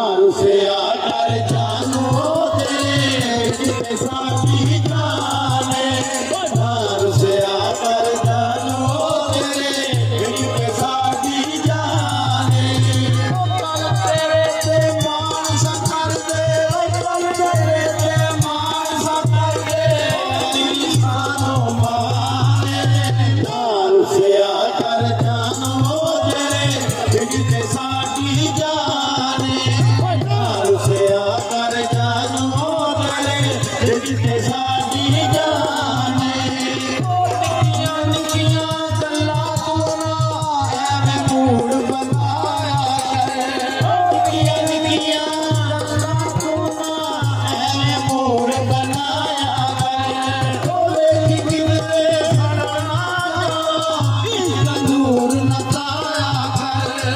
से आकर जानो तेरे जितने साथी जाने बाहर से आकर जानो तेरे जितने साथी जाने कल तेरे ते मान सा कर दे कल तेरे ते मान सा कर दे इंसानों माने बाहर से आकर जानो तेरे जितने साथी जाने से आकर जानो तेरे जितने साथी जाने निकिया निकिया गल्ला तू ना ऐवें मूड बनाया कर निकिया निकिया गल्ला तू ना ऐवें मूड बनाया कर वेखी किधरे सड़ना जा तंदूर नचाया कर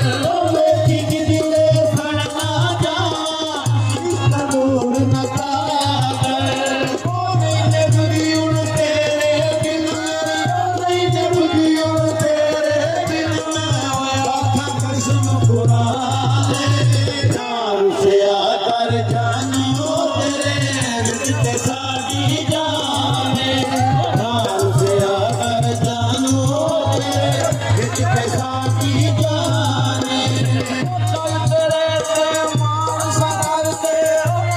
वेखी किधरे सड़ना जा तंदूर नचाया कर ओ नहीं बुद्धि उड़ तेरे दिल में नहीं बुद्धि उड़ तेरे दिल में आखा कसम खुदा दे जान से आकर जानो तेरे जितने साथी जाने जान से आकर जानो तेरे जितने साथी जाने कल तेरे ते मान सा कर दे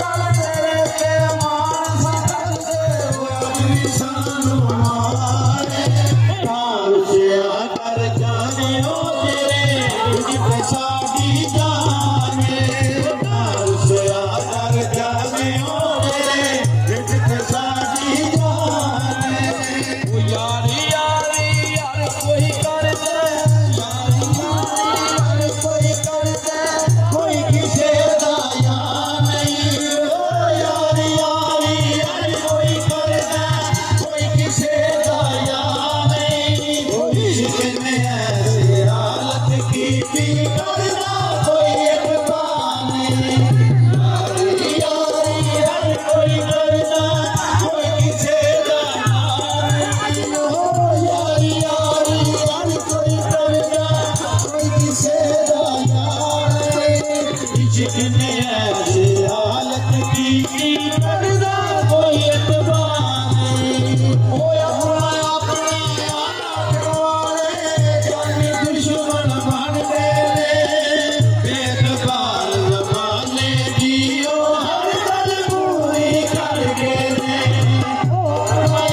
कल तेरे ते मान सा कर दे इंसानों मारे जान से आकर जाने तेरे जितने साथी जाने जान से आकर जाने तेरे जितने साथी जाने ओ यारी यारी यार कोई कर दे यारी यारी यार कोई कर दे कोई किसे दा यार नहीं ओ यारी यारी यार कोई कर दे कोई किसे दा यार नहीं कोई इश्क में ऐसे हालत की भी करना कोई एक बानी यारी यारी यार कोई करना कोई किसे दा यार नहीं ओ यारी यारी यार कोई करना कोई किसे दा यार नहीं इश्क ने ऐसे हालत की करना कोई एक बानी ओ अपना अपना वाले जानी दुश्मन बन गए बेतबार जमाने जियो हर गल पूरी कर गए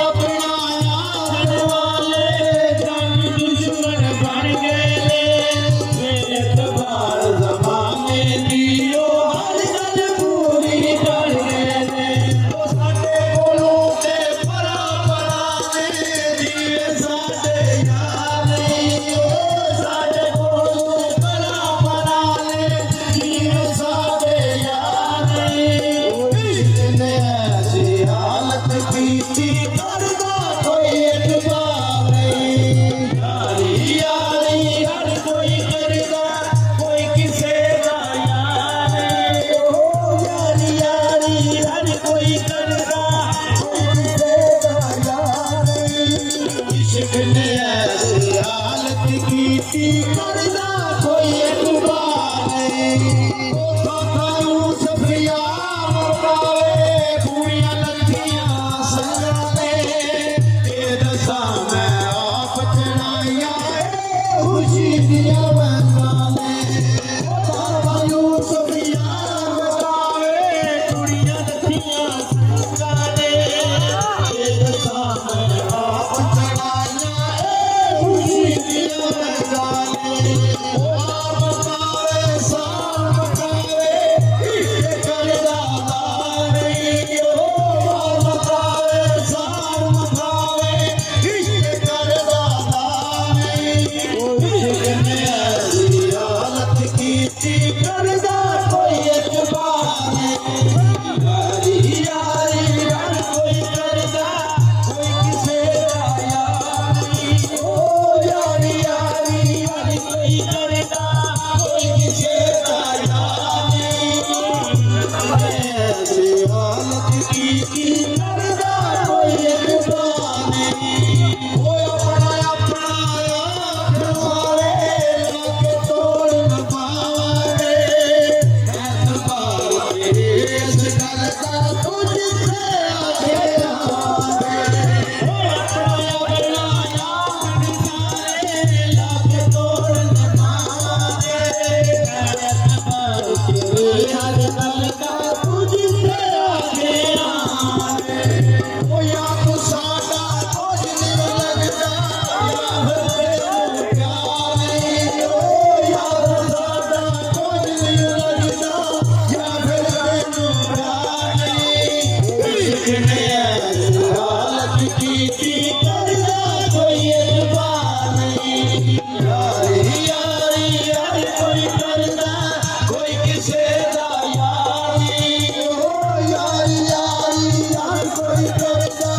अपना यार वाले जानी दुश्मन बन गए बेतबार जमाने जियो किसे दा यारी ओ यारी यारी यार कोई करदा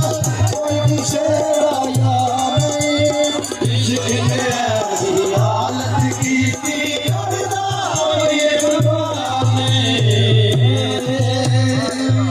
कोई किसे दा यारी इश्क ने ऐसी हालत की करदा ये जुबाने